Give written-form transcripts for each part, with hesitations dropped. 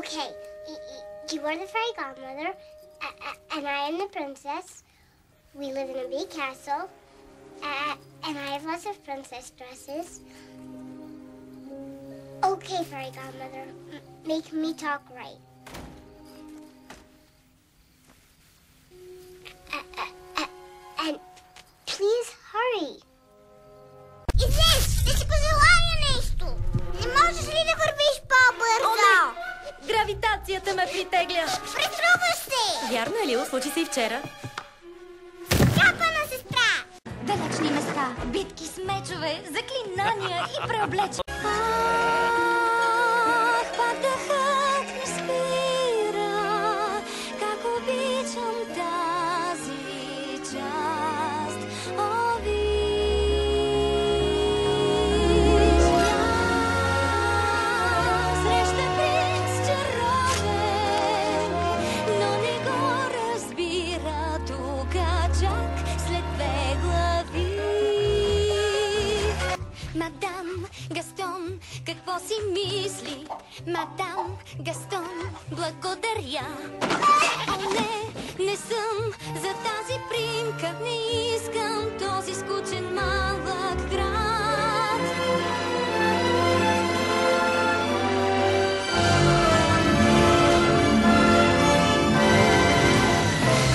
Okay, you are the fairy godmother, and I am the princess. We live in a big castle, and I have lots of princess dresses. Okay, fairy godmother, make me talk right. And please hurry. Излез! Да си пожелая нещо! Не можеш ли да вървиш по-бързо? Гравитацията ме притегля. Претруваш се! Вярно е, Лило? Случи се и вчера. Скапана сестра! Далечни места, битки с мечове, заклинания и преоблечения. Пак дъхът ми спира, как обичам тази част. О, виж, среща принц чаровен, но не го разбира тук чак след 2 глави. Мадам Гастон, какво си мисли? Мадам Гастон, благодаря. О, не съм за тази примка. Не искам този скучен малък град.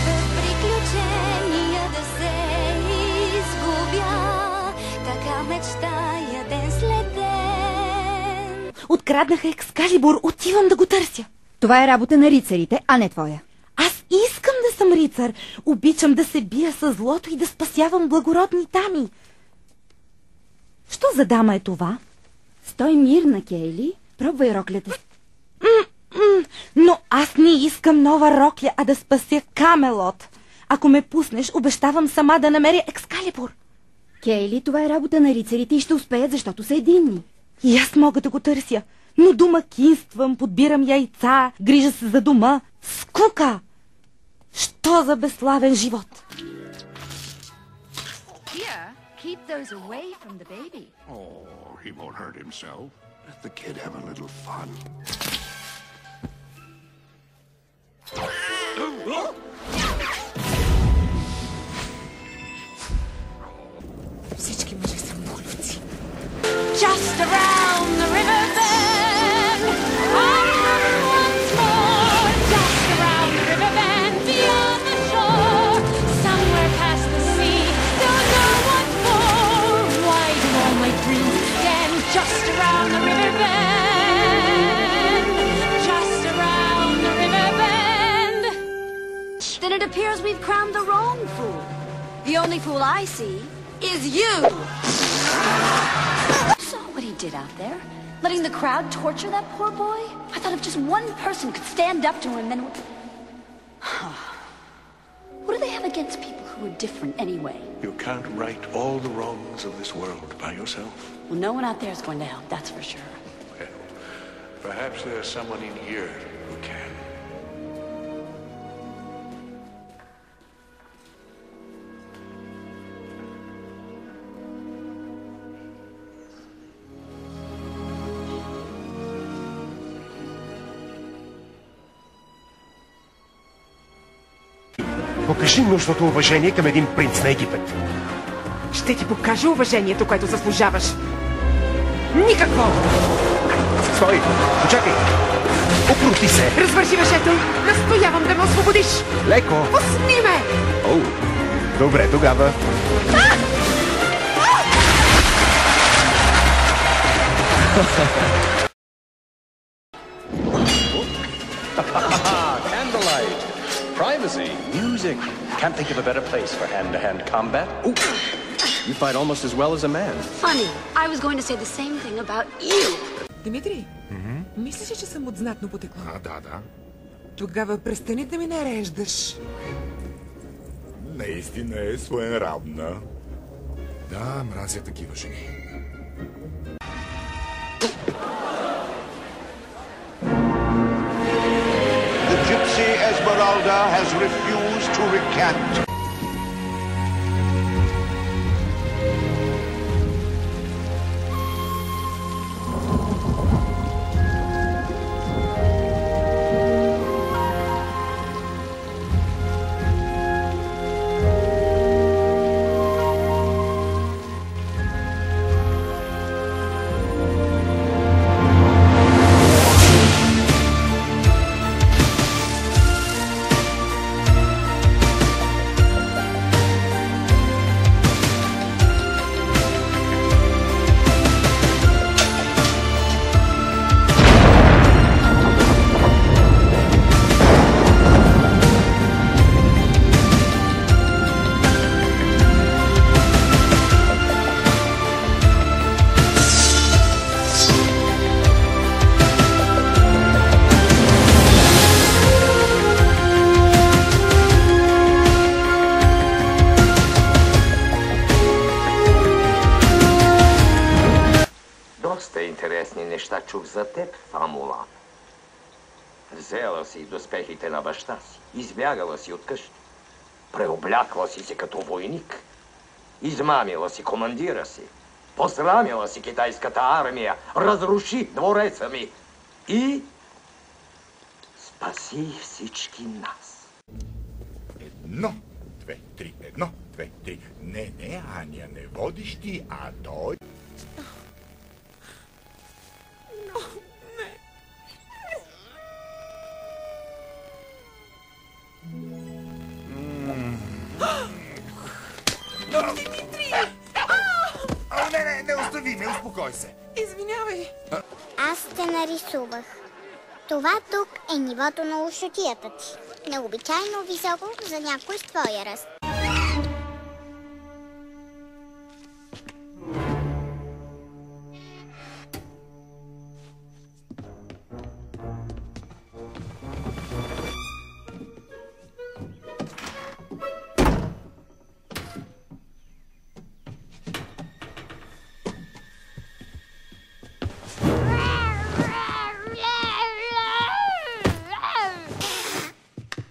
В приключения да се изгубя, така мечтая ден след ден. Откраднаха екскалибур, отивам да го търся. Това е работа на рицарите, а не твоя. Аз искам да съм рицар. Обичам да се бия с злото и да спасявам благородни дами. Що за дама е това? Стой мирна, Кейли. Пробвай роклята. Но аз не искам нова рокля, а да спася Камелот. Ако ме пуснеш, обещавам сама да намеря екскалибур. Кейли, това е работа на рицарите и ще успеят, защото са единни. И аз мога да го търся, но домакинствам, подбирам яйца, грижа се за дома. Скука! Що за безславен живот! Here, keep those away from the baby. Oh, he won't hurt himself. Let the kid have a little fun. Всички мъже са мухлюци. Just around the river bend, once more. Just around the river bend, beyond the shore, somewhere past the sea. Don't know what for. Why do all my dreams extend? Just around the river bend, just around the river bend. Then it appears we've crowned the wrong fool. The only fool I see is you. Saw what he did out there, letting the crowd torture that poor boy. I thought if just one person could stand up to him, then what do they have against people who are different anyway? You can't right all the wrongs of this world by yourself. Well, no one out there is going to help, that's for sure. Well, perhaps there's someone in here who can. Покажи нужното уважение към един принц на Египет. Ще ти покажа уважението, което заслужаваш. Никакво! Стой! Почакай! Укрути се! Развържи въжето! Настоявам да ме освободиш! Леко! Пусни ме! О, добре тогава. Candlelight, privacy, music. Can't think of a better place for hand-to-hand combat. Ooh, you fight almost as well as a man. Funny, I was going to say the same thing about you. Димитри, мислиш, че съм отзнатно потекла? Да. Тогава престани да ми нареждаш. Наистина е своенравна. Да, мразя такива жени. The gypsy Esmeralda has refused to recant. чух за теб, Фамула. Взела си доспехите на баща си, избягала си от къщи, преоблякла си се като войник, измамила си командира си, посрамила си китайската армия, разруши двореца ми и спаси всички нас. 1, 2, 3, 1, 2, 3. Не, Аня, не водиш ти, а той... Димитри! Не остави ме, успокой се. Извинявай. Аз те нарисувах. Това тук е нивото на ушотията ти. Необичайно високо за някой с твоя ръст.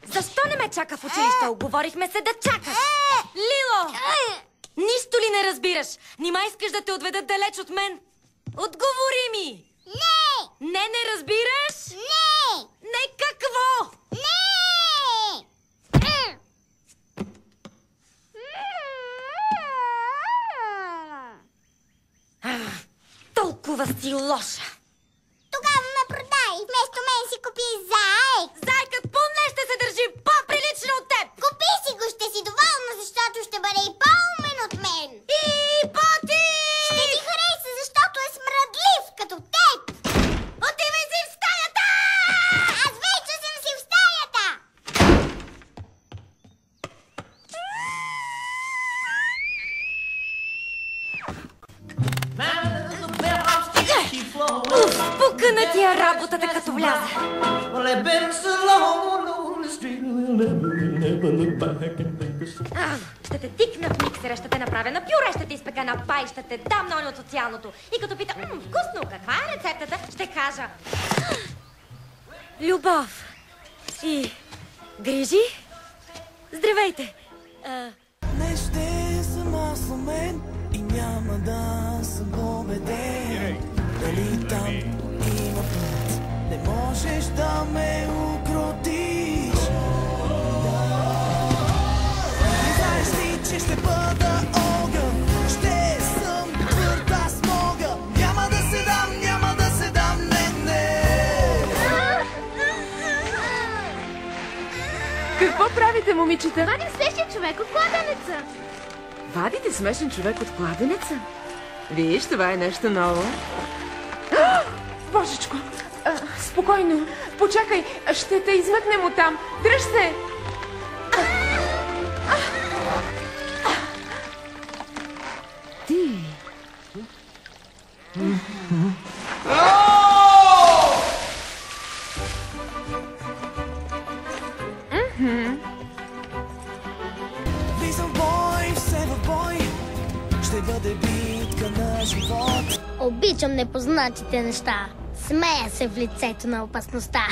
Защо не ме чака в училище? Оговорихме се да чакаш. Лило! Нищо ли не разбираш? Нима искаш да те отведат далеч от мен? Отговори ми! Не! Не разбираш? Не! Не какво? Не! Толкова си лоша. Тогава ме продай. Вместо мен си купи заек. Зайкът поне ще се държи по-прилично от теб. Купи си го, ще си доволна, защото ще бъде и по-умен от мен. И поти! Ще ти хареса, защото е смръдлив като теб. Отивай си в стаята! Аз вече съм си в стаята. Пука на тия работата, като вляза. Ще те тикна в миксера, ще те направя на пюре, ще те изпека на пай, ще те дам на от социалното. И като пита, вкусно, каква е рецептата, ще кажа любов и грижи. Здравейте! Не ще съм аз у мен и няма да съм победен. Дали там има път, не можеш да ме укротиш. Знаеш ли, че ще бъда огън, ще съм твърд, аз мога. Няма да се дам, няма да се дам, не. Какво правите, момичета? Вадим смешен човек от кладенеца. Вадите смешен човек от кладенеца? Виж, това е нещо ново. Божечко, спокойно, почакай, ще те измъкнем оттам. Дръж се! Ти... Влизам в бой, все в бой, ще бъде битка на живот. Обичам непознатите неща. Смея се в лицето на опасността.